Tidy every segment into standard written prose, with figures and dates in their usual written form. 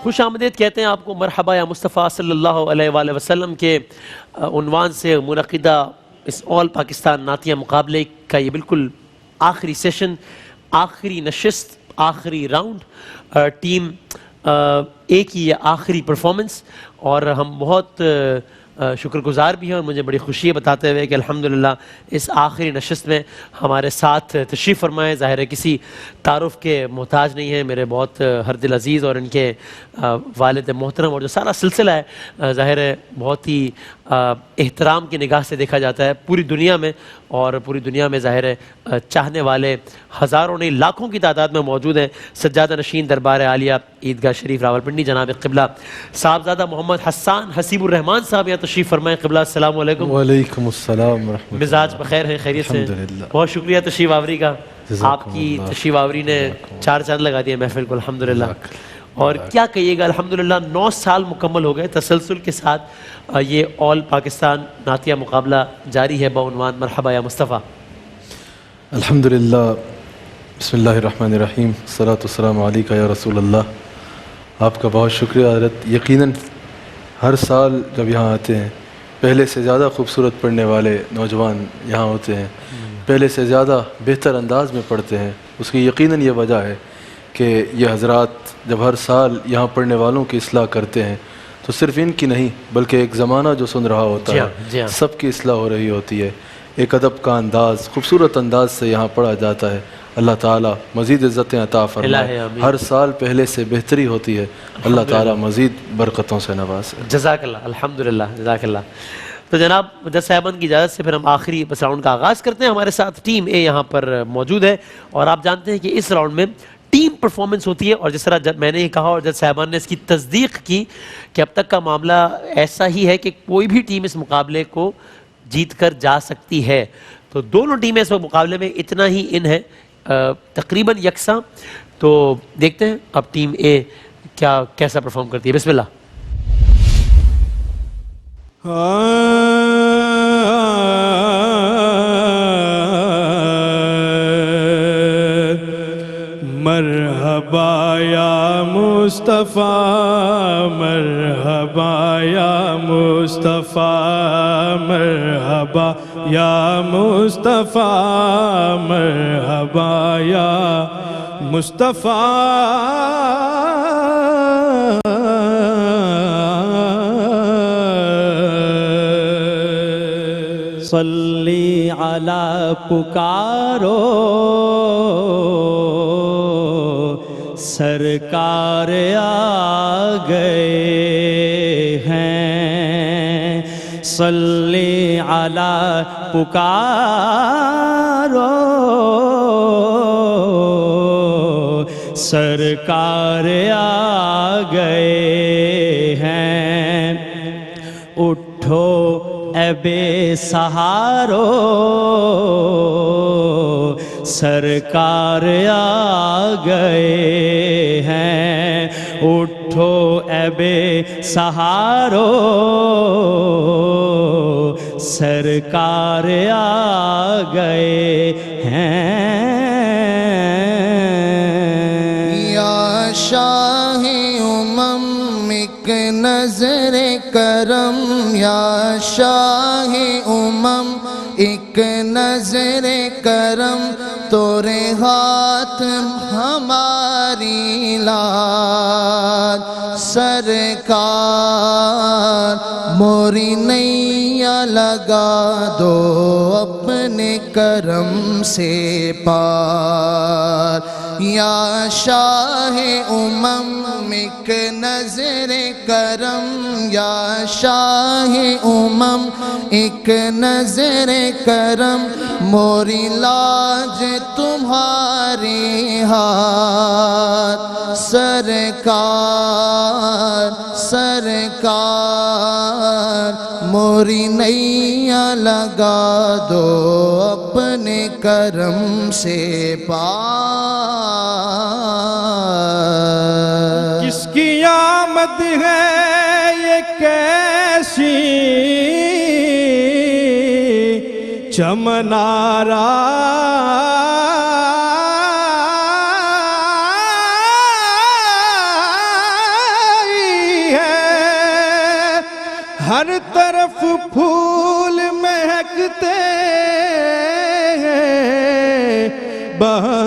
खुश आमदीद कहते हैं आपको, मरहबा या मुस्तफ़ा सल्लल्लाहु अलैहि वसल्लम के उन्वान से मुनक़िदा इस ऑल पाकिस्तान नातिया मुकाबले का ये बिल्कुल आखिरी सेशन, आखिरी नशिस्त, आखिरी राउंड, टीम ए की ये आखिरी परफॉर्मेंस। और हम बहुत शुक्रगुज़ार भी हैं और मुझे बड़ी खुशी है बताते हुए कि अल्हम्दुलिल्लाह इस आखिरी नशिस्त में हमारे साथ तशरीफ़ फरमाए। ज़ाहिर है किसी तारुफ़ के मोहताज नहीं है, मेरे बहुत हरदिल अज़ीज़ और इनके वालिद मोहतरम और जो सारा सिलसिला है ज़ाहिर है बहुत ही एहतराम की निगाह से देखा जाता है पूरी दुनिया में। और पूरी दुनिया में ज़ाहिर है चाहने वाले हज़ारों नहीं लाखों की तादाद में मौजूद हैं। सज्जादा नशीन दरबार आलिया ईदगाह शरीफ रावलपिंडी जनाब क़िबला साहबज़ादा मोहम्मद हसन हसीबुर रहमान साहब यहाँ तशरीफ़ फरमाएँ। क़िबला अस्सलाम वालेकुम। वालेकुम अस्सलाम व रहमतुल्लाह। मिजाज बखैर है, खैरियत से? बहुत शुक्रिया तशरीफ़ आवरी का, आपकी तशरीफ़ आवरी ने चार चांद लगा दिया महफिल को अल्हम्दुलिल्लाह। और क्या कहिएगा, अल्हम्दुलिल्लाह 9 साल मुकम्मल हो गए तसलसल के साथ ये ऑल पाकिस्तान नातिया मुकाबला जारी है बउनवान मरहबा या मुस्तफ़ा। अल्हम्दुलिल्लाह, बिस्मिल्लाहिर्रहमानिर्रहीम, सलातु वस्सलामु अलैका या रसूल अल्लाह। आपका बहुत शुक्रिया हज़रत। यकीनन हर साल जब यहाँ आते हैं पहले से ज़्यादा खूबसूरत पढ़ने वाले नौजवान यहाँ होते हैं, पहले से ज़्यादा बेहतर अंदाज में पढ़ते हैं। उसकी यकीनन ये वजह है कि ये हज़रात जब हर साल यहाँ पढ़ने वालों की इस्लाह करते हैं तो सिर्फ़ इनकी नहीं बल्कि एक ज़माना जो सुन रहा होता है सबकी इस्लाह हो रही होती है। एक अदब का अंदाज़, खूबसूरत अंदाज से यहाँ पढ़ा जाता है। अल्लाह ताला मज़ीद इज़्ज़तें अता फरमाए। हर साल पहले से बेहतरी होती है, अल्लाह ताला मज़ीद बरकतों से नवाज़े। जज़ाकल्लाह, अल्हम्दुलिल्लाह, जज़ाकल्लाह। तो जनाब जज साहबान की इजाज़त से फिर हम आखिरी बस राउंड का आगाज़ करते हैं। हमारे साथ टीम ए यहाँ पर मौजूद है और आप जानते हैं कि इस राउंड में टीम परफॉर्मेंस होती है। और जिस तरह मैंने ये कहा और जज साहबान ने इसकी तस्दीक की कि अब तक का मामला ऐसा ही है कि कोई भी टीम इस मुकाबले को जीत कर जा सकती है। तो दोनों टीमें इस मुकाबले में इतना ही इन है, तकरीबन यकसा। तो देखते हैं अब टीम ए कैसा परफॉर्म करती है। बिस्मिल्लाह। मरहबा या मुस्तफ़ा, मरहबा या मुस्तफ़ा, मरहबा या मुस्तफ़ा, मरहबा या मुस्तफ़ा। सल्ली अला पुकारो सरकार आ गए हैं। सल्ली अला पुकारो सरकार आ गए हैं। उठो ए बेसहारो सरकार आ गए हैं। उठो ए बेसहारो सरकार आ गए हैं। या शाहे उमम एक नजर करम, या शाहे उमम एक नजर करम, तोरे हाथ हमारी लाज। सरकार मोरी नैया लगा दो अपने करम से पार। या शाहे उमम एक नजर करम, या शाहे उमम एक नजर करम, मोरी लाज तुम्हारे हाथ। सरकार सरकार मोरी नैया लगा दो अपने करम से पार। किसकी आमद है ये कैसी चमनारा, हर तरफ फूल महकते हैं, बहार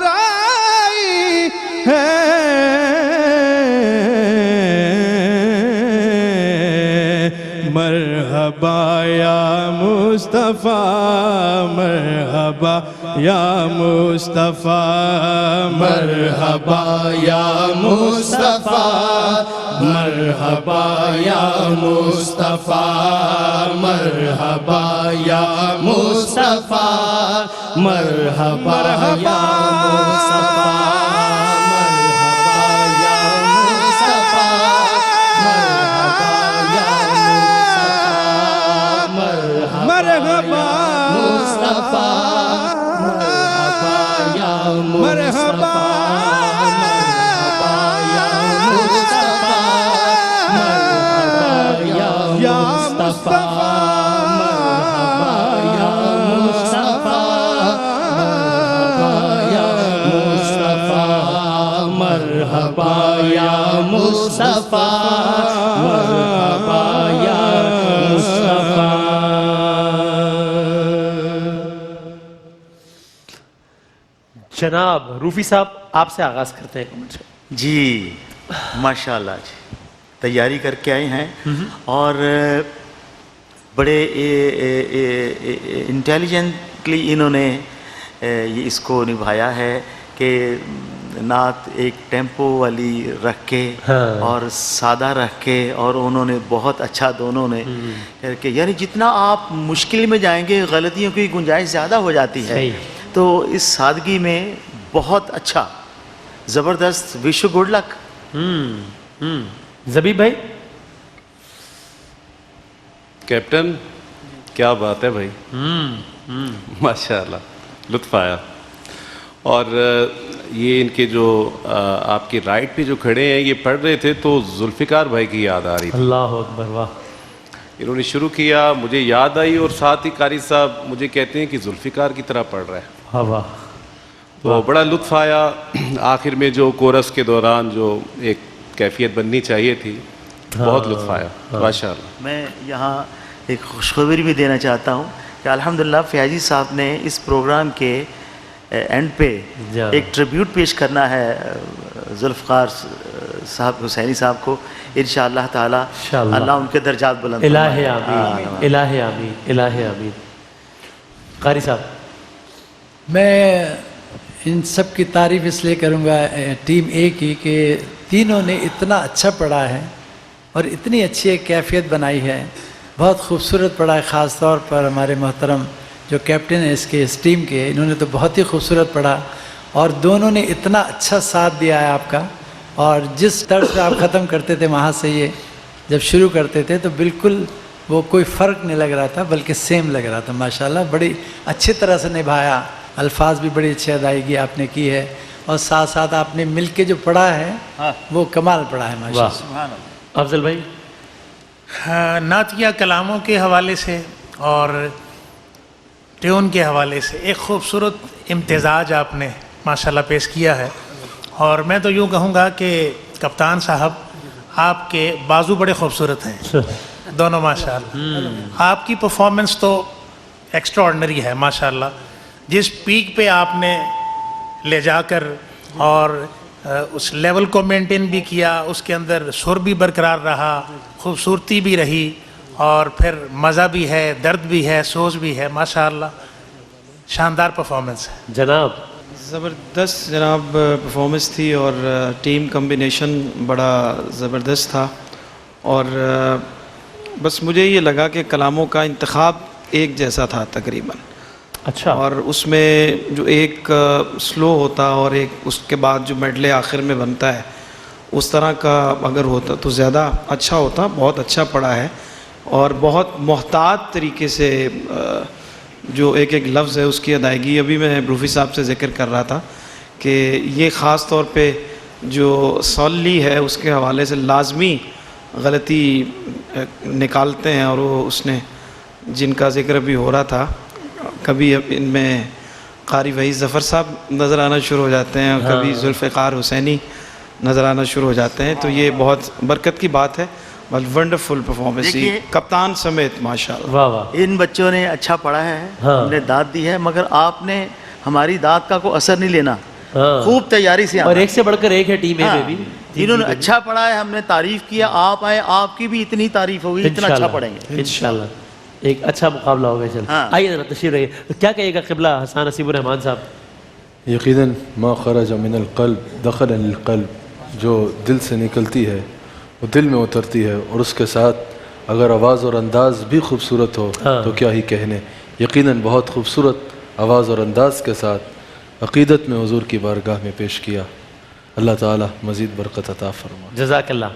आई है। मरहबा या मुस्तफ़ा, मरहबा या मुस्तफ़ा, मरहबा या मुस्तफ़ा, मरहबा या मुस्तफ़ा, मरहबा या मुस्तफ़ा, मरहबा या मुस्तफ़ा, मरहबा मुस्तफ़ा, मरहबा या मुस्तफ़ा, मरहबा या मुस्तफ़ा, मरहबा या मुस्तफ़ा। जनाब रूफी साहब, आपसे आगाज करते हैं कमेंट से। जी माशाल्लाह जी, तैयारी करके आए हैं और बड़े इंटेलिजेंटली इन्होंने ये इसको निभाया है कि नात एक टेम्पो वाली रख के और सादा रख के, और उन्होंने बहुत अच्छा दोनों ने करके, यानी जितना आप मुश्किल में जाएंगे गलतियों की गुंजाइश ज़्यादा हो जाती है। तो इस सादगी में बहुत अच्छा, ज़बरदस्त, विश यू गुड लक। ज़बीब भाई। कैप्टन क्या बात है भाई, माशाल्लाह, लुत्फ़ आया। और ये इनके जो आपके राइट पे जो खड़े हैं, ये पढ़ रहे थे तो जुल्फ़िकार भाई की याद आ रही थी। अल्लाह अकबर, वाह। इन्होंने शुरू किया, मुझे याद आई, और साथ ही कारी साहब मुझे कहते हैं कि जुल्फ़िकार की तरह पढ़ रहा है। हाँ वाह। तो बड़ा लुत्फ़ आया। आखिर में जो कोरस के दौरान जो एक कैफियत बननी चाहिए थी, बहुत लुत्फ़ आया माशाल्लाह। मैं यहाँ एक खुशखबरी भी देना चाहता हूँ कि अल्हम्दुलिल्लाह फ़याज़ी साहब ने इस प्रोग्राम के एंड पे एक ट्रिब्यूट पेश करना है जुल्फ़िकार साहब, हुसैनी साहब को। इंशाअल्लाह ताला अल्लाह उनके दर्जात बुलंद फरमाए। इलाहे आमीन, इलाहे आमीन, इलाहे आमीन। कारी साहब। मैं इन सब की तारीफ़ इसलिए करूँगा टीम ए की कि तीनों ने इतना अच्छा पढ़ा है और इतनी अच्छी एक कैफियत बनाई है, बहुत खूबसूरत पढ़ा है। ख़ास तौर पर हमारे मोहतरम जो कैप्टन है इस टीम के, इन्होंने तो बहुत ही खूबसूरत पढ़ा और दोनों ने इतना अच्छा साथ दिया है आपका। और जिस तर्ज पे आप ख़त्म करते थे वहाँ से ये जब शुरू करते थे तो बिल्कुल वो कोई फ़र्क नहीं लग रहा था, बल्कि सेम लग रहा था। माशाल्लाह बड़ी अच्छी तरह से निभाया, अल्फाज भी बड़ी अच्छी अदायगी आपने की है और साथ साथ आपने मिल के जो पढ़ा है वो कमाल पढ़ा है माशाल्लाह। अफजल भाई। नातिया कलामों के हवाले से और ट्यून के हवाले से एक ख़ूबसूरत इम्तिज़ाज आपने माशाल्लाह पेश किया है। और मैं तो यूँ कहूँगा कि कप्तान साहब आपके बाजू बड़े खूबसूरत हैं दोनों माशाल्लाह। आपकी परफॉर्मेंस तो एक्स्ट्राऑर्डिनरी है माशाल्लाह। जिस पीक पे आपने ले जाकर और उस लेवल को मेंटेन भी किया, उसके अंदर सुर भी बरकरार रहा, खूबसूरती भी रही और फिर मज़ा भी है, दर्द भी है, सोच भी है, माशाअल्लाह शानदार परफॉर्मेंस है जनाब। ज़बरदस्त जनाब परफॉर्मेंस थी और टीम कम्बिनेशन बड़ा ज़बरदस्त था। और बस मुझे ये लगा कि कलामों का इंतखाब एक जैसा था तकरीबन। अच्छा। और उसमें जो एक स्लो होता और एक उसके बाद जो मेडले आखिर में बनता है, उस तरह का अगर होता तो ज़्यादा अच्छा होता। बहुत अच्छा पड़ा है और बहुत मोहतात तरीके से जो एक एक लफ्ज़ है उसकी अदायगी। अभी मैं रूफ़ी साहब से ज़िक्र कर रहा था कि ये ख़ास तौर पे जो सॉली है उसके हवाले से लाजमी गलती निकालते हैं और वो उसने जिनका ज़िक्र भी हो रहा था, कभी इनमें कारी वही ज़फ़र साहब नज़र आना शुरू हो जाते हैं और कभी जुल्फ़िकार हुसैनी नज़र आना शुरू हो जाते हैं। तो ये बहुत बरकत की बात है। बट वंडरफुल परफॉर्मेंस देखिए- कप्तान समेत माशाल्लाह। वाह वाह। इन बच्चों ने अच्छा पढ़ा है, हाँ। हमने दाद दी है, मगर आपने हमारी दाद का कोई असर नहीं लेना, हाँ। खूब तैयारी से और आना। एक से बढ़कर एक है टीम ए हाँ, में भी। इन्होंने अच्छा पढ़ा है, हमने तारीफ किया, आप आए, आपकी भी इतनी तारीफ होगी, इतना अच्छा इंशाल्लाह, पढ़ेंगे। इंशाल्लाह एक अच्छा मुकाबला होगा। चल हाँ। आइए जरा तशरीफ रहिए। तो क्या कहिएगा क़िबला हसन नसीबुर रहमान साहब? यकीनन मा खरज मिनल क़ल्ब दखल अल क़ल्ब, जो दिल से निकलती है वो दिल में उतरती है, और उसके साथ अगर आवाज़ और अंदाज़ भी खूबसूरत हो हाँ। तो क्या ही कहने। यकीनन बहुत खूबसूरत आवाज़ और अंदाज़ के साथ अक़ीदत में हुज़ूर की बारगाह में पेश किया। अल्लाह ताला मज़ीद बरकत अता फरमा। जज़ाकल्लाह।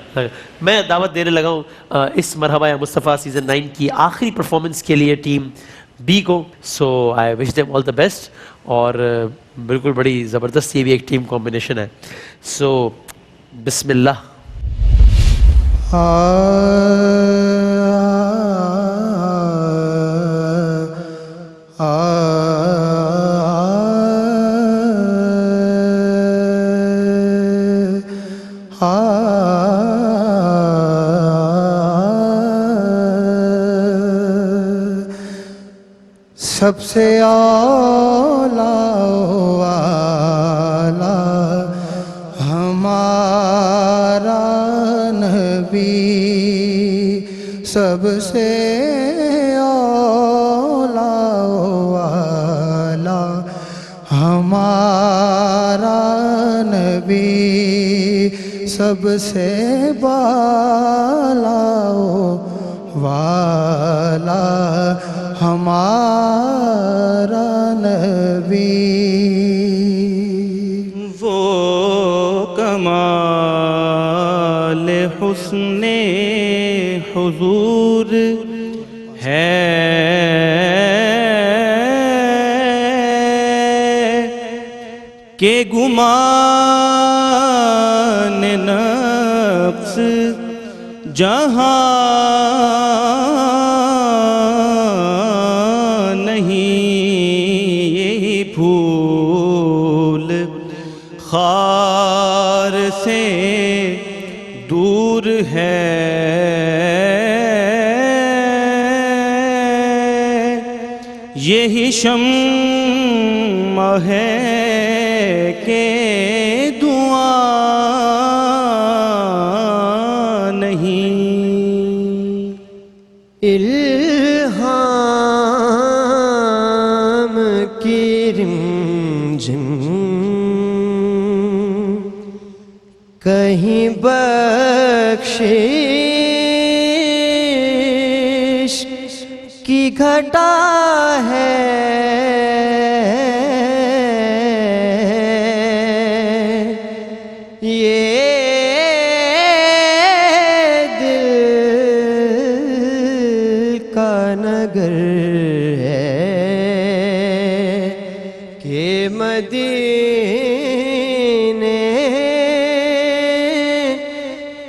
मैं दावत देने लगा हूँ इस मरहबा या मुस्तफ़ा सीज़न 9 की आखिरी परफॉर्मेंस के लिए टीम बी को। So I wish them all the best. और बिल्कुल बड़ी ज़बरदस्त ये भी एक टीम कॉम्बिनेशन है। सो बिस्मिल्लाह। सबसे आला वाला हमारा नबी, सबसे आला वाला हमारा नबी, सबसे बाला वाला हमारा नबी। वो कमाल हुस्ने हुजूर है के गुमान नफ्स जहाँ खार से दूर है, यही शम्मा है के दुआ नहीं। इल्हाम की रिमझिम कहीं बख्शिश की घटा है, ये दिल का नगर है कि मदीने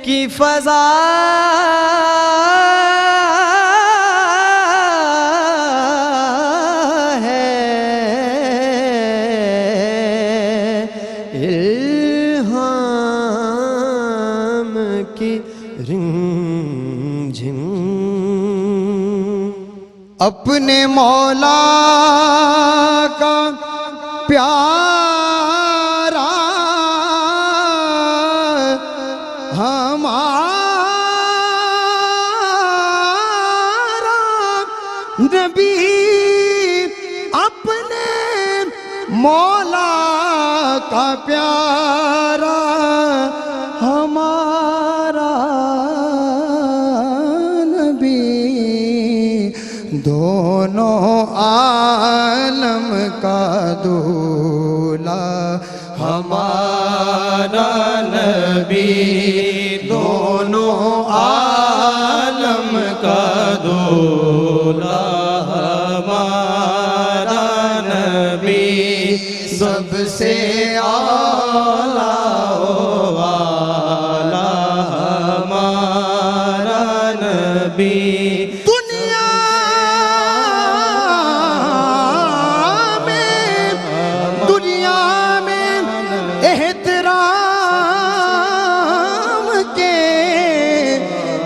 की फजा है, इल्हाम की रिमझिम अपने मौला का प्यारा हमारा नबी, अपने मौला का प्यारा हमारा नबी, दोनों आलम का दूल्हा हमारा नबी, दोनों आलम का दूल्हा हमारा नबी, सबसे आला वाला हमारा नबी। दुनिया में एहतराम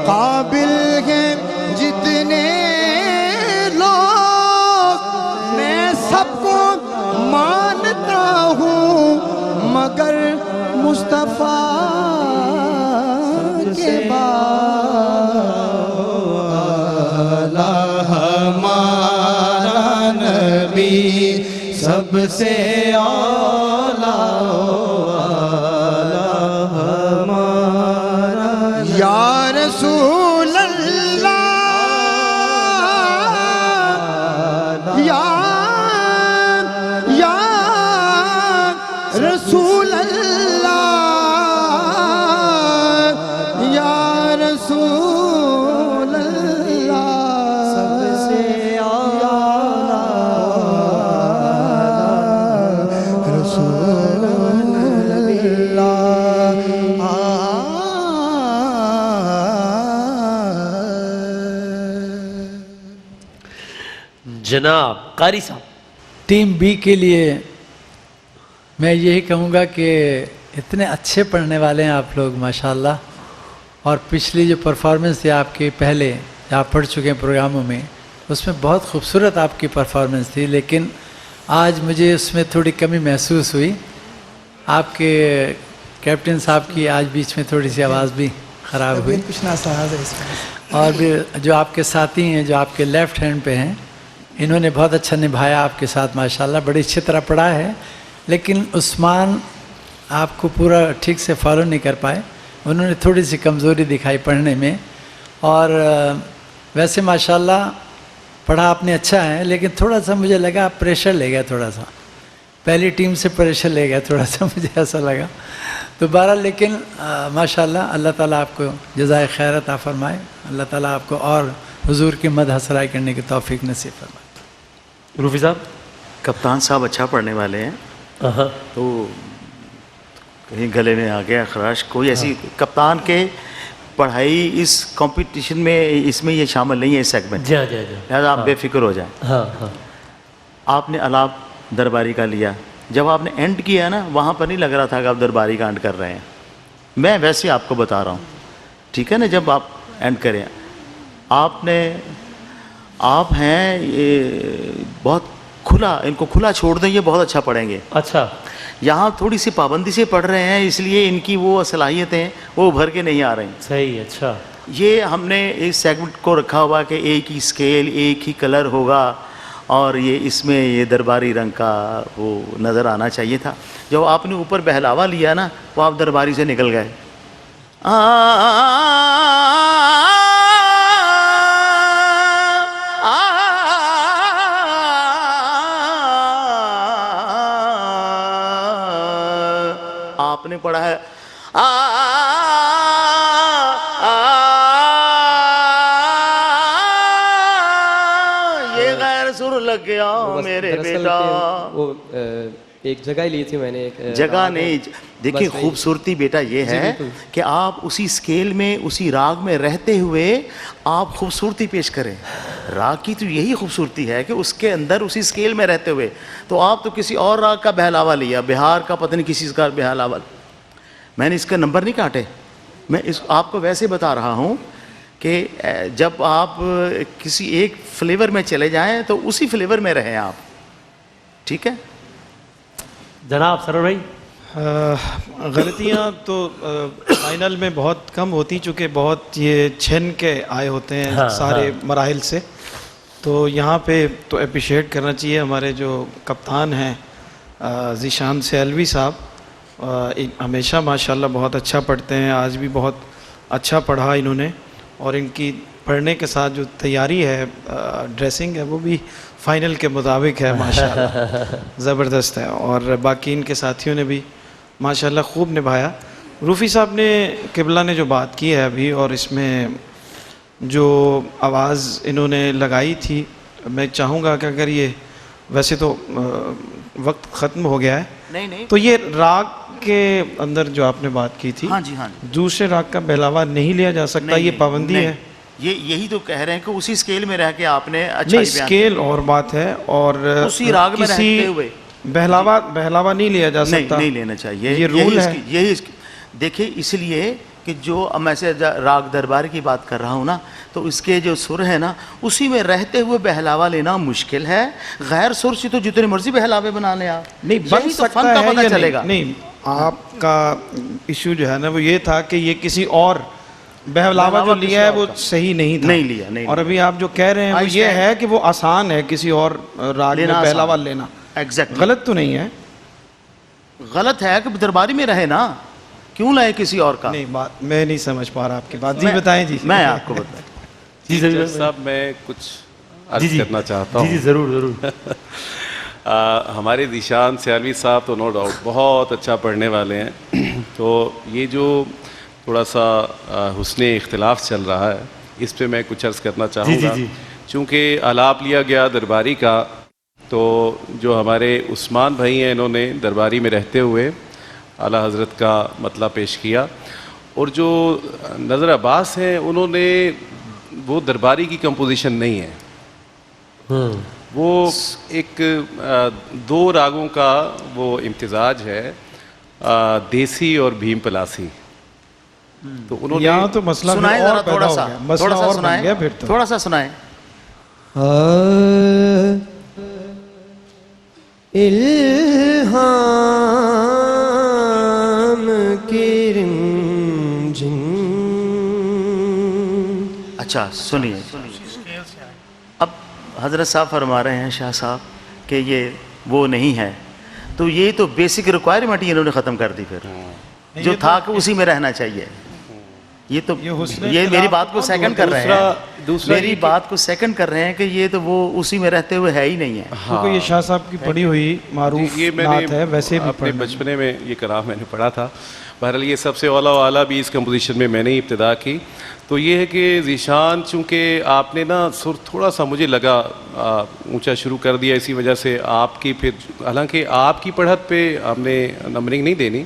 काबिल हैं जितने लोग, मैं सबको मानता हूँ मगर मुस्तफा के बाद हमारा नबी सबसे आला हमारा या रसूल अल्लाह, या रसूल अल्लाह, या रसूल अल्लाह, सबसे आला रसूल अल्लाह। जनाब कारी साहब। टीम बी के लिए मैं यही कहूँगा कि इतने अच्छे पढ़ने वाले हैं आप लोग माशाल्लाह, और पिछली जो परफॉर्मेंस थी आपकी पहले आप पढ़ चुके हैं प्रोग्रामों में, उसमें बहुत खूबसूरत आपकी परफॉर्मेंस थी, लेकिन आज मुझे उसमें थोड़ी कमी महसूस हुई। आपके कैप्टन साहब की आज बीच में थोड़ी सी आवाज़ भी ख़राब हुई। कुछ ना साहब है इसमें। और भी जो आपके साथी हैं जो आपके लेफ़्ट हैंड पे हैं, इन्होंने बहुत अच्छा निभाया आपके साथ माशाल्लाह, बड़ी अच्छी तरह पढ़ा है, लेकिन उस्मान आपको पूरा ठीक से फॉलो नहीं कर पाए, उन्होंने थोड़ी सी कमज़ोरी दिखाई पढ़ने में। और वैसे माशाल्लाह पढ़ा आपने अच्छा है, लेकिन थोड़ा सा मुझे लगा आप प्रेशर ले गया, थोड़ा सा पहली टीम से प्रेशर ले गया थोड़ा सा, मुझे ऐसा लगा। तो बहरहाल लेकिन माशाल्लाह अल्लाह ताला आपको जज़ाए खैर अता फरमाए, अल्लाह ताला आपको और हुजूर की मदह सराय करने की तौफीक नसीब फरमाए। रूफी साहब। कप्तान साहब अच्छा पढ़ने वाले हैं, तो कहीं गले में आ गया खराश, कोई ऐसी कप्तान के पढ़ाई इस कंपटीशन में इसमें ये शामिल नहीं है इस सेगमेंट। जी जी जी। लिहाजा आप बेफिक्र हो जाएं। हाँ हाँ। आपने अलाप दरबारी का लिया, जब आपने एंड किया ना, वहाँ पर नहीं लग रहा था कि आप दरबारी का एंड कर रहे हैं। मैं वैसे आपको बता रहा हूँ, ठीक है ना, जब आप एंड करें आप हैं ये बहुत खुला, इनको खुला छोड़ दें, ये बहुत अच्छा पढ़ेंगे। अच्छा। यहाँ थोड़ी सी पाबंदी से पढ़ रहे हैं, इसलिए इनकी वो सलाहियतें वो उभर के नहीं आ रही। सही। अच्छा। ये हमने इस सेगमेंट को रखा हुआ कि एक ही स्केल, एक ही कलर होगा, और ये इसमें ये दरबारी रंग का वो नज़र आना चाहिए था। जब आपने ऊपर बहलावा लिया ना, वो आप दरबारी से निकल गए। आपने पढ़ा है ये गैर सुर लग गया मेरे बेटा। वो एक जगह ही ली थी मैंने, एक जगह नहीं। देखिए खूबसूरती बेटा ये है कि आप उसी स्केल में, उसी राग में रहते हुए आप खूबसूरती पेश करें। राग की तो यही खूबसूरती है कि उसके अंदर उसी स्केल में रहते हुए, तो आप तो किसी और राग का बहलावा लिया, बिहार का पता नहीं किसी का बहलावा। मैंने इसका नंबर नहीं काटे, मैं इस आपको वैसे बता रहा हूँ कि जब आप किसी एक फ्लेवर में चले जाएं तो उसी फ्लेवर में रहें आप, ठीक है जनाब सरवर भाई। गलतियाँ तो फाइनल में बहुत कम होती, चूँकि बहुत ये छन के आए होते हैं सारे मराहिल से, तो यहाँ पे तो अप्रिशिएट करना चाहिए हमारे जो कप्तान हैं ज़ीशान सेल्वी साहब। हमेशा माशाल्लाह बहुत अच्छा पढ़ते हैं, आज भी बहुत अच्छा पढ़ा इन्होंने, और इनकी पढ़ने के साथ जो तैयारी है, ड्रेसिंग है, वो भी फाइनल के मुताबिक है माशाल्लाह, ज़बरदस्त है। और बाकी इनके साथियों ने भी माशाल्लाह खूब निभाया। रूफ़ी साहब ने, किबला ने जो बात की है अभी, और इसमें जो आवाज़ इन्होंने लगाई थी, मैं चाहूँगा कि अगर ये, वैसे तो वक्त ख़त्म हो गया है, नहीं तो ये राग के अंदर जो आपने बात की थी, हाँ जी हाँ जी, दूसरे राग का बहलावा नहीं लिया जा सकता, ये पाबंदी है। ये यही तो कह रहे हैं कि उसी स्केल में रह के आपने अच्छा नहीं, स्केल और बात है, और उसी राग में रहते हुए बहलावा नहीं लिया जा सकता, नहीं लेना चाहिए, ये रूल है। यही देखिए, इसलिए कि कि जो अब मैं से राग दरबार की बात कर रहा हूँ ना, तो इसके जो सुर है ना, उसी में रहते हुए बहलावा लेना मुश्किल है। गैर सुर से तो जितने मर्जी बहलावे बना ले आप, नहीं बन यही तो सकता फन का है पता या चलेगा। नहीं, आपका इशू जो है ना वो ये था कि ये किसी और बहलावा जो लिया है वो सही नहीं था। नहीं लिया, नहीं और लिया। अभी आप जो कह रहे हैं वो ये है कि वो आसान है किसी और राग में लेना बहलावा आसान। लेना। एग्जैक्टली गलत तो नहीं है? गलत है कि दरबारी में रहे ना, क्यों लाए किसी और का? नहीं, बात मैं नहीं समझ पा रहा आपकी बात। जी मैं- बताएं जी। मैं आपको बता जी जज साहब मैं कुछ अर्ज करना चाहता जी हूँ। ज़रूर ज़रूर। हमारे दिशान सियालवी साहब तो नो डाउट बहुत अच्छा पढ़ने वाले हैं। तो ये जो थोड़ा सा हुस्ने इख्तिलाफ चल रहा है, इस पे मैं कुछ अर्ज़ करना चाहूँगा। जी। चूँकि आलाप लिया गया दरबारी का, तो जो हमारे उस्मान भाई हैं इन्होंने दरबारी में रहते हुए आला हज़रत का मतलब पेश किया, और जो नज़र अब्बास हैं उन्होंने वो दरबारी की कंपोजिशन नहीं है, वो एक दो रागों का वो इम्तिजाज है, देसी और भीम पलासी। तो उन्होंने यहाँ तो मसला फिर सुनाए और जरा पैदा थोड़ा हो सा, गया। मसला थोड़ा सा और बन सुनाए, गया फिर तो। थोड़ा सा सुनाए। इल्हाम की रिमझिम। अच्छा सुनिए, अब हजरत साहब फरमा रहे हैं शाह साहब कि ये वो नहीं है, तो ये तो बेसिक रिक्वायरमेंट ही इन्होंने ख़त्म कर दी फिर, जो था कि उसी में रहना चाहिए। ये तो ये मेरी बात को सेकंड कर रहे हैं, मेरी बात को सेकंड कर रहे हैं कि ये तो वो उसी में रहते हुए है ही नहीं है। क्योंकि ये शाह साहब की पढ़ी हुई मारूफ ये नात है, मैंने वैसे भी अपने पढ़ना। बचपने में ये कलाम मैंने पढ़ा था। बहरहाल ये सबसे औला वाला भी इस कंपोजिशन में मैंने ही इब्तिदा की। तो ये है कि ज़ीशान, चूँकि आपने ना सुर थोड़ा सा मुझे लगा ऊंचा शुरू कर दिया, इसी वजह से आपकी फिर, हालांकि आपकी पढ़त पे हमने नंबरिंग नहीं देनी,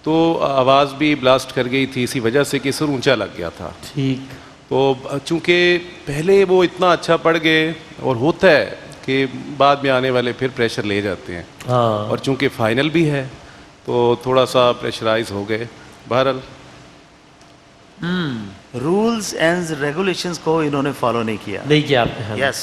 तो आवाज़ भी ब्लास्ट कर गई थी इसी वजह से कि सुर ऊंचा लग गया था। ठीक। तो चूँकि पहले वो इतना अच्छा पढ़ गए, और होता है कि बाद में आने वाले फिर प्रेशर ले जाते हैं, हाँ। और चूँकि फाइनल भी है तो थोड़ा सा प्रेशराइज हो गए। बहरहाल रूल्स एंड रेगुलेशंस को इन्होंने फॉलो नहीं किया। नहीं किया आपने, हाँ। यस,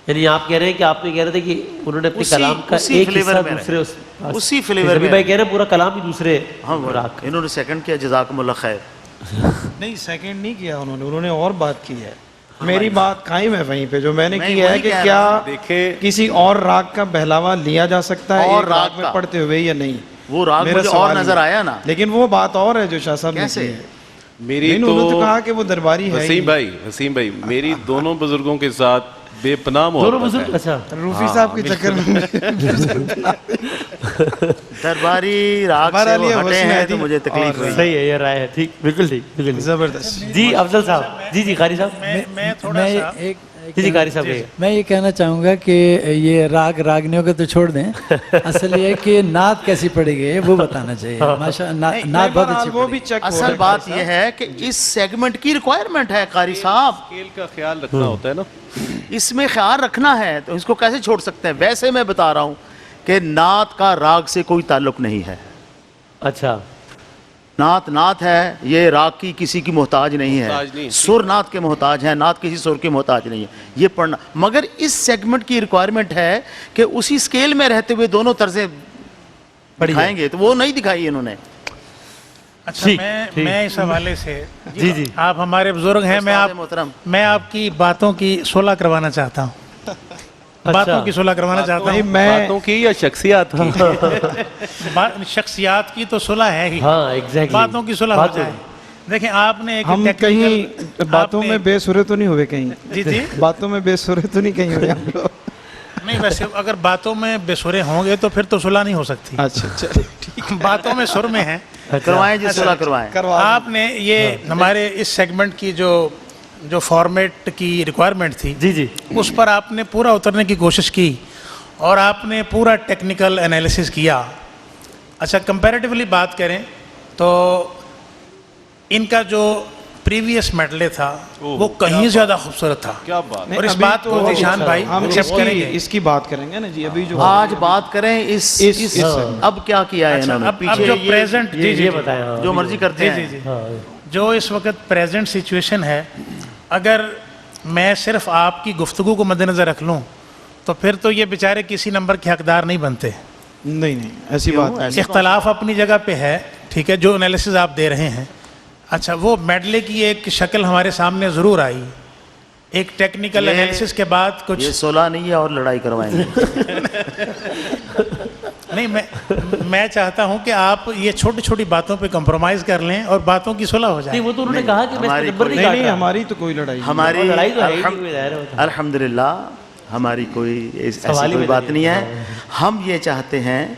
यानी आप कह रहे हैं कि आपने कह रहे थे कि उन्होंने अपने कलाम का उसी एक फ्लेवर हिस्सा में दूसरे रहे। उसी फ्लेवर रवि में भाई कह रहे हैं पूरा कलाम ही दूसरे हाँ, राग का। इन्होंने सेकंड किया, जज़ाकुमुल्लाह खैर। नहीं सेकंड नहीं किया उन्होंने और बात की है। मेरी बात कायम है वहीं पे जो मैंने मैं की है वही कि कह क्या रहा देखें, किसी और राग का बहलावा लिया जा सकता है और एक राग राग में का। पढ़ते हुए या नहीं? वो राग मेरा मुझे और सवाल नजर ये। आया ना। लेकिन वो बात और है जो शाह साहब ने कैसे? की है। मेरी नहीं, तो उन्होंने तो कहा कि वो दरबारी है ही। वसीम भाई मेरी दोनों बुजुर्गों के साथ बेपनाह दोनों मोहब्बत बुजुर्ग, है। अच्छा। रूफी साहब के चक्कर में दरबारी राग हमारा से वो लिए हटे हुस्न हैं है तो जी। मुझे तकलीफ और हुई। सही है, ये राय है। ठीक, बिल्कुल ठीक, बिल्कुल ठीक। जबरदस्त। जी अफजल साहब, जी कारी साहब, मैं थोड़ा मैं सा जी कारी साहब कहिए। मैं ये कहना चाहूँगा कि ये राग रागनियों को तो छोड़ दें, असल ये है कि नात कैसी पड़ेगी वो बताना चाहिए। माशा नात बहुत अच्छी वो भी पड़ी। चेक असल बात यह है कि इस सेगमेंट की रिक्वायरमेंट है कारी साहब, स्केल का ख्याल रखना होता है ना। इसमें ख्याल रखना है, तो इसको कैसे छोड़ सकते हैं? वैसे मैं बता रहा हूँ कि नात का राग से कोई ताल्लुक नहीं है। अच्छा, नात नात है, ये राग की किसी की मोहताज नहीं मोहताज नहीं। है। सुर नात के मोहताज है, नात किसी सुर की मोहताज नहीं है। ये पढ़ना, मगर इस सेगमेंट की रिक्वायरमेंट है कि उसी स्केल में रहते हुए दोनों तर्जें दिखाएंगे, तो वो नहीं दिखाई इन्होंने। अच्छा ठीक, मैं इस हवाले से जी जी। आप हमारे बुजुर्ग हैं, मोहतरम, मैं आपकी बातों की सुलह करवाना चाहता हूँ। बातों की सुलह करवाना चाहता हूँ। बातों की या शख्सियात की? शख्सियात की तो सुलह है ही, हाँ एग्जैक्टली, बातों की सुलह हो जाए। देखिए आपने एक हम technical- कहीं बातों आपने- में बेसुरे तो नहीं हुए कहीं? जी जी बातों में बेसुरे तो नहीं कहीं हुए हम लोग? नहीं, वैसे अगर बातों में बेसुरे होंगे तो फिर तो सुलह नहीं हो सकती। अच्छा चलिए ठीक बातों में सुर में है। करवाएं जी, सुलह करवाएं। करवा आपने ये हमारे इस सेगमेंट की जो फॉर्मेट की रिक्वायरमेंट थी, जी जी, उस पर आपने पूरा उतरने की कोशिश की और आपने पूरा टेक्निकल एनालिसिस किया। अच्छा, कंपैरेटिवली बात करें तो इनका जो प्रीवियस मेडले था वो कहीं ज़्यादा खूबसूरत था। क्या बात और इस बात को निशान भाई हम एक्सेप्ट करेंगे। इसकी बात करेंगे ना जी। अभी जो आज बात करें इस अब क्या किया है अच्छा, इन्होंने अब पीछे जो ये- प्रेजेंट जी जी बताएं, हाँ, जो मर्जी करते जी हैं। जी जी जो इस वक्त प्रेजेंट सिचुएशन है, अगर मैं सिर्फ आपकी गुफ्तगू को मद्देनज़र रख लूँ तो फिर तो ये बेचारे किसी नंबर के हकदार नहीं बनते। नहीं ऐसी बात नहीं। इख्तलाफ अपनी जगह पे है, ठीक है, जो एनालिसिस आप दे रहे हैं। अच्छा, वो मेडले की एक शक्ल हमारे सामने ज़रूर आई, एक टेक्निकल एनालिसिस के बाद कुछ ये 16 नहीं है और लड़ाई करवाएंगे। नहीं। मैं चाहता हूं कि आप ये छोटी छोटी बातों पे कंप्रोमाइज़ कर लें और बातों की सुलह हो जाए। नहीं, वो तो उन्होंने कहा कि मैं हमारी इसका नंबर नहीं नहीं काट नहीं रहा। हमारी तो कोई लड़ाई नहीं। हमारी और लड़ाई तो है ही नहीं, कोई ज़ाहिर है वो तो। अल्हम्दुलिल्लाह हमारी कोई ऐसी सवाल ही कोई में बात नहीं नहीं है। है। हम ये चाहते हैं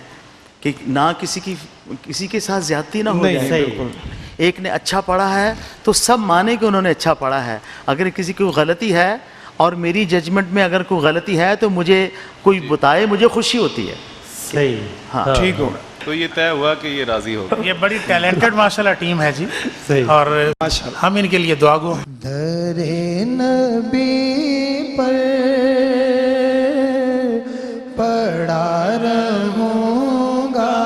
कि ना किसी के साथ ज्यादती ना हो नहीं, जाए। नहीं, बिल्कुल। एक ने अच्छा पढ़ा है तो सब माने कि उन्होंने अच्छा पढ़ा है। अगर किसी की गलती है और मेरी जजमेंट में अगर कोई गलती है तो मुझे कोई बताए, मुझे खुशी होती है। सही। हाँ। ठीक हो तो ये तय हुआ कि ये राजी हो गए। ये बड़ी टैलेंटेड माशाल्लाह टीम है जी। सही। और हम इनके लिए दुआ गो। दरे नबी पर पड़ा रहूँगा,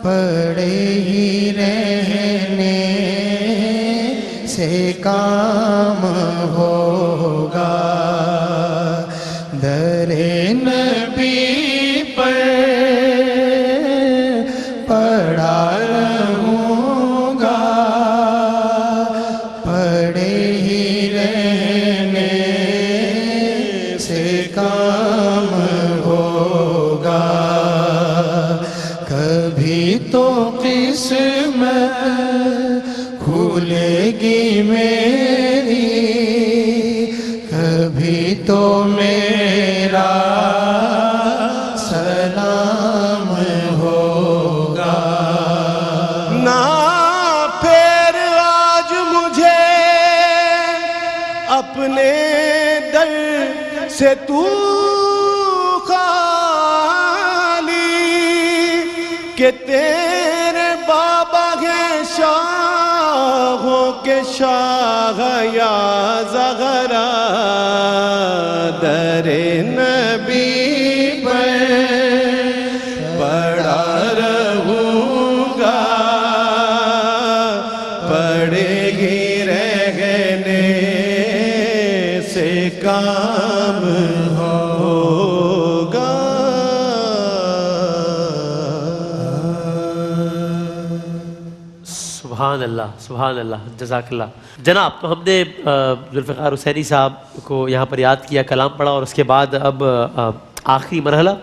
पड़े ही रहने से काम होगा। दरे नबी पर पड़ा रहूँगा, पड़े ही रहने से काम होगा। कभी तो किस्मत खुलेगी मेरी, कभी तो मेरा सलाम होगा। ना फिर आज मुझे अपने दर से तू खाली, कि तेरे बाबा है शाहों के शाह या ज़हरा। दरे नबी पर पड़ा रहूँगा, पड़ेगी रहने से काम होगा। सुभान अल्लाह, सुभान अल्लाह, जज़ाकल्लाह। जनाब, तो हमने जुल्फ़िकार हुसैनी साहब को यहाँ पर याद किया, कलाम पढ़ा, और उसके बाद अब आखिरी मरहला,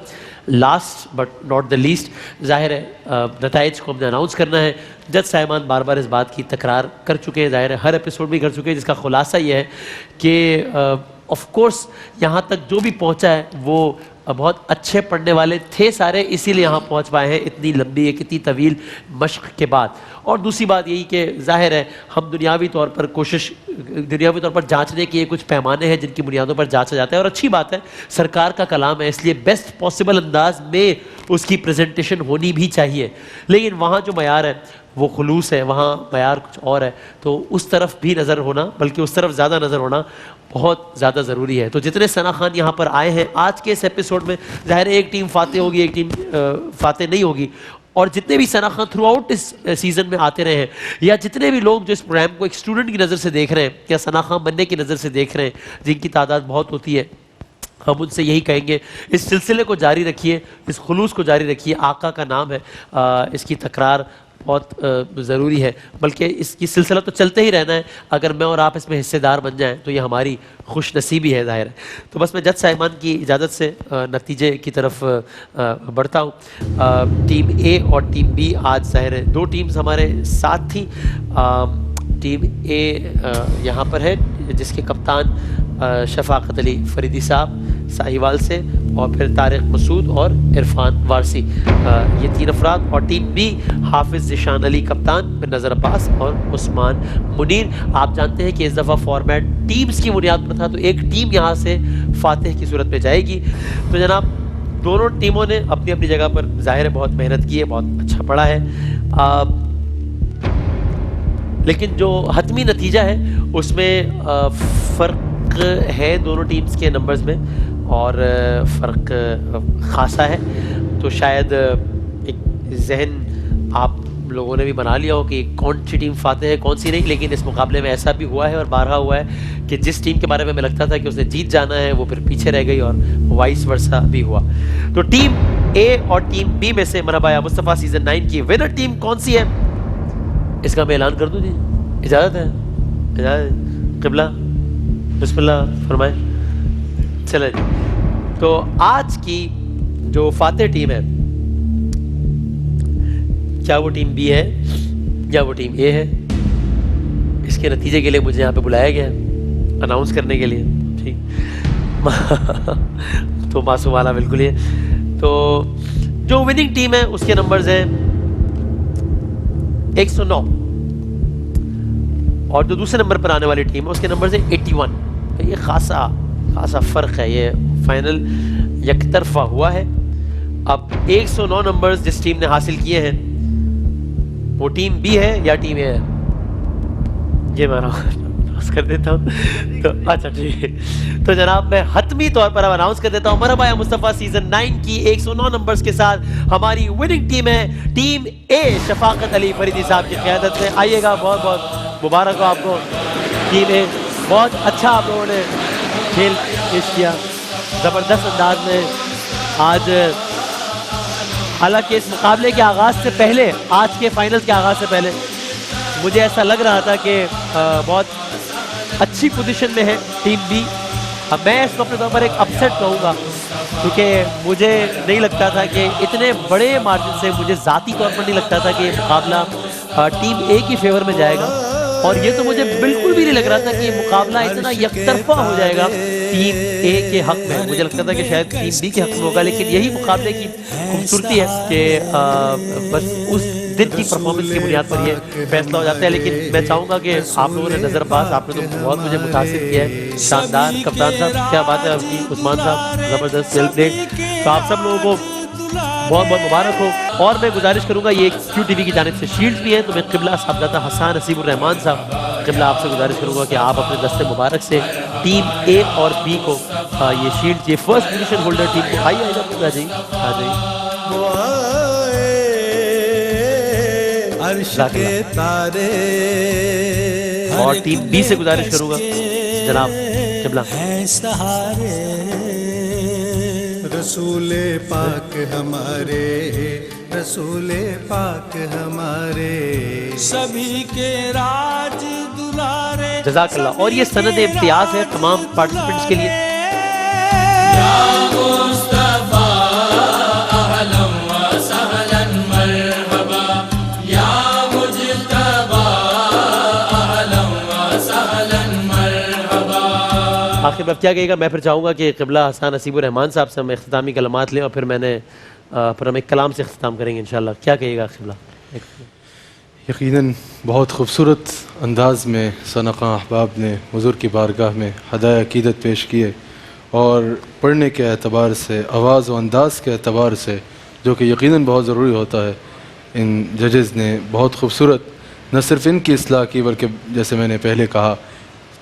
last but not the least, ज़ाहिर है नताइज को हमने अनाउंस करना है। जज साहिबान बार बार इस बात की तकरार कर चुके हैं, ज़ाहिर है हर एपिसोड में कर चुके हैं, जिसका खुलासा ये है कि ऑफ कोर्स यहाँ तक जो भी पहुँचा है वो बहुत अच्छे पढ़ने वाले थे सारे, इसीलिए यहाँ पहुँच पाए हैं इतनी लंबी एक इतनी तवील मश्क के बाद। और दूसरी बात यही कि ज़ाहिर है हम दुनियावी तौर पर जांचने के कुछ पैमाने हैं जिनकी बुनियादों पर जांचा जाता है, और अच्छी बात है, सरकार का कलाम है, इसलिए बेस्ट पॉसिबल अंदाज में उसकी प्रेजेंटेशन होनी भी चाहिए। लेकिन वहाँ जो मयार है वो खुलूस है, वहाँ मयार कुछ और है, तो उस तरफ भी नज़र होना, बल्कि उस तरफ ज़्यादा नज़र होना बहुत ज़्यादा ज़रूरी है। तो जितने सना खान यहाँ पर आए हैं आज के इस एपिसोड में, ज़ाहिर है एक टीम फाते होगी, एक टीम फाते नहीं होगी, और जितने भी सना खान थ्रू आउट इस सीज़न में आते रहे हैं, या जितने भी लोग जो इस प्रोग्राम को एक स्टूडेंट की नज़र से देख रहे हैं या सना खान बनने की नज़र से देख रहे हैं, जिनकी तादाद बहुत होती है, हम उनसे यही कहेंगे इस सिलसिले को जारी रखिए, इस खुलूस को जारी रखिए। आका का नाम है, इसकी तकरार बहुत ज़रूरी है, बल्कि इसकी सिलसिला तो चलते ही रहना है। अगर मैं और आप इसमें हिस्सेदार बन जाएं तो ये हमारी खुश नसीबी है, ज़ाहिर है। तो बस मैं जज साहिबान की इजाज़त से नतीजे की तरफ बढ़ता हूँ। टीम ए और टीम बी, आज ज़ाहिर है दो टीम्स हमारे साथ थी। टीम ए यहाँ पर है, जिसके कप्तान शफाकत अली फरीदी साहब साहिवाल से, और फिर तारिक मसूद और इरफान वारसी, ये तीन अफराद। और टीम बी हाफिज़ ज़िशान अली कप्तान, फिर नज़र अब्बास और उस्मान मुनीर। आप जानते हैं कि इस दफ़ा फॉर्मेट टीम्स की बुनियाद पर था, तो एक टीम यहाँ से फातिह की सूरत में जाएगी। तो जनाब, दोनों टीमों ने अपनी अपनी जगह पर ज़ाहिर है बहुत मेहनत की है, बहुत अच्छा पढ़ा है, लेकिन जो हतमी नतीजा है उसमें फ़र्क है दोनों टीम्स के नंबर्स में, और फ़र्क खासा है। तो शायद एक जहन आप लोगों ने भी बना लिया हो कि कौन सी टीम फाते है कौन सी नहीं, लेकिन इस मुकाबले में ऐसा भी हुआ है और बारहा हुआ है कि जिस टीम के बारे में हमें लगता था कि उसने जीत जाना है वो फिर पीछे रह गई, और वाइस वर्सा भी हुआ। तो टीम ए और टीम बी में से मरहबा या मुस्तफ़ा सीज़न 9 की विनर टीम कौन सी है इसका मैं ऐलान कर दूँ जी? इजाज़त है? इजाज़त? क़िबला बिस्मिल्लाह फरमाए। चले जी, तो आज की जो फाते टीम है, क्या वो टीम बी है या वो टीम ए है, इसके नतीजे के लिए मुझे यहाँ पे बुलाया गया है अनाउंस करने के लिए। ठीक तो मासूम वाला बिल्कुल ही है। तो जो विनिंग टीम है उसके नंबर्स हैं 109, और जो दूसरे नंबर पर आने वाली टीम है उसके नंबर्स है 81। तो ये खासा फ़र्क है, ये फाइनल यकतरफा हुआ है। अब 109 नंबर्स जिस टीम ने हासिल किए हैं वो टीम बी है या टीम ए है, ये मैं अनाउंस कर देता हूँ। तो अच्छा ठीक है, तो जनाब मैं हतमी तौर पर अब अनाउंस कर देता हूँ मरहबा या मुस्तफ़ा सीज़न 9 की 109 नंबर्स के साथ हमारी विनिंग टीम है टीम ए, शफाकत अली फरीदी साहब की क़यादत में। आइएगा, बहुत बहुत मुबारक हो आपको टीम ए, बहुत अच्छा आप लोगों ने खेल पेश किया ज़बरदस्त अंदाज में। आज हालांकि इस मुकाबले के आगाज़ से पहले, आज के फाइनल के आगाज़ से पहले मुझे ऐसा लग रहा था कि बहुत अच्छी पोजीशन में है टीम बी। अब मैं इसको अपने तौर पर एक अपसेट कहूँगा, क्योंकि मुझे नहीं लगता था कि इतने बड़े मार्जिन से, मुझे ज़ाती तौर पर नहीं लगता था कि ये मुकाबला टीम ए की फेवर में जाएगा, और ये तो मुझे बिल्कुल भी नहीं लग रहा था कि ये मुकाबला इतना यकतरफा हो जाएगा टीम ए के हक में। मुझे लगता था कि शायद टीम बी के हक में होगा, लेकिन यही मुकाबले की खूबसूरती है कि बस उस दिन की परफॉर्मेंस की बुनियाद पर ये फैसला हो जाता है। लेकिन मैं चाहूँगा कि आप लोगों ने नज़रबाज, आपने तो बहुत मुझे मुतासिर किया है, शानदार कप्तान साहब, क्या बात है आपकी, उस्मान साहब ज़बरदस्त सेल्फ प्ले। तो आप सब लोगों को बहुत बहुत मुबारक हो। और मैं गुजारिश करूँगा, ये QTV की जानिब से शील्ड्स भी हैं, तो मैं क़िबला साहबजादा हसन नसीबुर रहमान साहब, क़िबला आपसे गुजारिश करूँगा कि आप अपने दस्ते मुबारक से टीम ए और बी को ये शील्ड, ये फर्स्ट पोजीशन होल्डर टीम को, आइए आ जाइए आ जाइए। और टीम बी से गुजारिश करूँगा जनाब क़िबला। रसूले पाक हमारे, रसूले पाक हमारे, सभी के राज दुलारे। जज़ाकल्लाह। और ये सनद इम्तियाज़ है तमाम पार्टिसिपेंट्स के लिए। आखिर में क्या कहेगा, मैं फिर चाहूँगा कि क़िबला हसन नसीबुर रहमान साहब से हम इख्तितामी कलमात लें, और फिर हम एक कलाम से इख्तिताम करेंगे इंशाअल्लाह। क्या कहेगा क़िबला? यकीनन बहुत खूबसूरत अंदाज़ में सनक़ा अहबाब ने हुज़ूर की बारगाह में हदाया अक़ीदत पेश किए, और पढ़ने के एतबार से, आवाज़ व अंदाज़ के एतबार से, जो कि यकीनन बहुत ज़रूरी होता है, इन जजेज़ ने बहुत खूबसूरत न सिर्फ़ इनकी इस्लाह की, बल्कि जैसे मैंने पहले कहा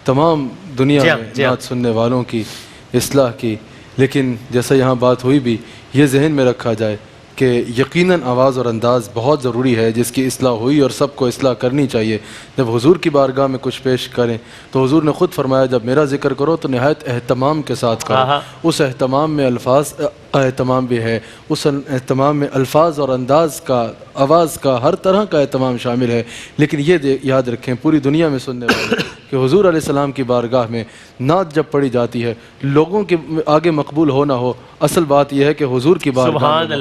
तमाम दुनिया में नात सुनने वालों की इस्लाह की। लेकिन जैसा यहाँ बात हुई भी, ये जहन में रखा जाए कि यकीनन आवाज़ और अंदाज़ बहुत ज़रूरी है, जिसकी इस्लाह हुई और सबको इस्लाह करनी चाहिए। जब हुजूर की बारगाह में कुछ पेश करें तो हुजूर ने ख़ुद फरमाया, जब मेरा ज़िक्र करो तो नहायत एहतमाम के साथ करो। उस एहतमाम में अल्फाज एहतमाम भी है, उस एहतमाम में अल्फाज और अंदाज़ का, आवाज़ का, हर तरह का एहतमाम शामिल है। लेकिन ये याद रखें पूरी दुनिया में सुनने वाले कि हुजूर अलैहिस्सलाम की बारगाह में नात जब पढ़ी जाती है, लोगों के आगे मकबूल हो ना हो, असल बात यह है कि हुजूर की बारगाह में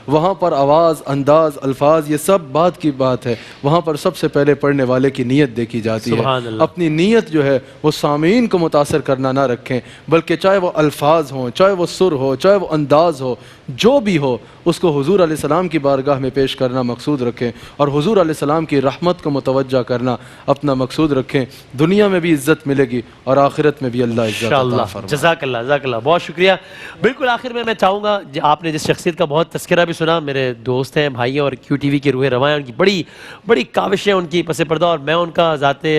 वहाँ पर आवाज़, अंदाज़, अल्फाज, ये सब बात की बात है। वहाँ पर सबसे पहले पढ़ने वाले की नीयत देखी जाती है। अपनी नीयत जो है वो सामीन को मुतासर करना ना रखें, बल्कि चाहे वो अल्फाज हों, चाहे वो सुर हो, चाहे वो अंदाज़ हो, जो भी हो, उसको हुजूर अलैहिस्सलाम की बारगाह में पेश करना मकसूद रखें, और हुजूर अलैहिस्सलाम की रहमत को मुतवज्जा करना अपना मकसूद रखें। दुनिया में भी इज्जत मिलेगी और आखिरत में भी अल्लाह इज्जत अता इंशाअल्लाह। फरमाए। जज़ाकल्लाह जज़ाकल्लाह, बहुत शुक्रिया। बिल्कुल आखिर में मैं चाहूँगा, आपने जिस शख्सियत का बहुत तस्करा भी सुना, मेरे दोस्त हैं, भाई हैं और QTV के रूह रवां हैं, उनकी बड़ी बड़ी काविशें उनकी पस पर्दा, और मैं उनका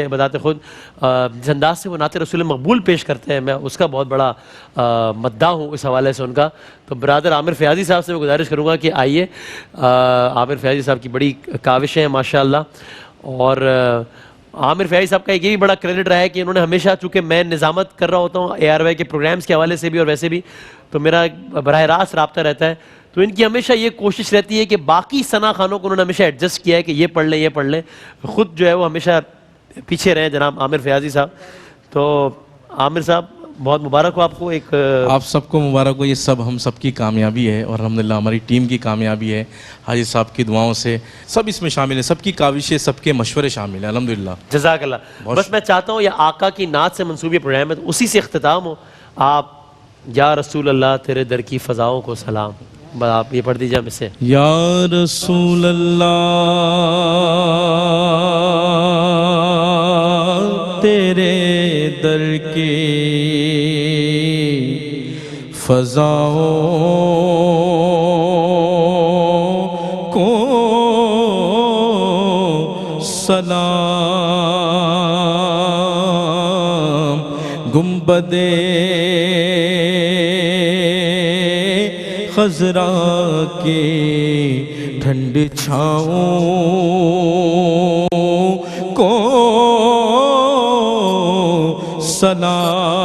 बताते खुद जिस अंदाज से वो नाते रसूल मकबूल पेश करते हैं, मैं उसका बहुत बड़ा मद्दा हूँ इस हवाले से उनका। तो ब्रदर आमिर फयाजी साहब से मैं गुजारिश करूँगा कि आइए। आमिर फयाजी साहब की बड़ी काविशें हैं माशाअल्लाह, और आमिर फयाजी साहब का एक ये भी बड़ा क्रेडिट रहा है कि इन्होंने हमेशा, चूँकि मैं निज़ामत कर रहा होता हूँ ARY के प्रोग्राम्स के हवाले से भी और वैसे भी, तो मेरा बराह रास्त रब्ता रहता है, तो इनकी हमेशा ये कोशिश रहती है कि बाकी सना खानों को उन्होंने हमेशा एडजस्ट किया है कि ये पढ़ लें ये पढ़ लें, ख़ुद जो है वो हमेशा पीछे रहे जनाब आमिर फयाजी साहब। तो आमिर साहब बहुत मुबारक हो आपको। एक आप सबको मुबारक हो, ये सब हम सब की कामयाबी है और अल्हम्दुलिल्लाह हमारी टीम की कामयाबी है, हाजी साहब की दुआओं से सब इसमें शामिल है, सबकी काविशें सबके मशवरे शामिल है अल्हम्दुलिल्लाह। जज़ाकल्लाह। बस मैं चाहता हूँ ये आका की नात से मंसूबी प्रोग्राम है, तो उसी से इख्तिताम हो। आप या रसूल अल्लाह तेरे दर की फ़ज़ाओं को सलाम, बस आप ये पढ़ दीजिए मुझसे। या रसूल अल्लाह तेरे दर की फ़ज़ाओं को सलाम, गुंबदे खज़रा के ठंड छाओं को सलाम।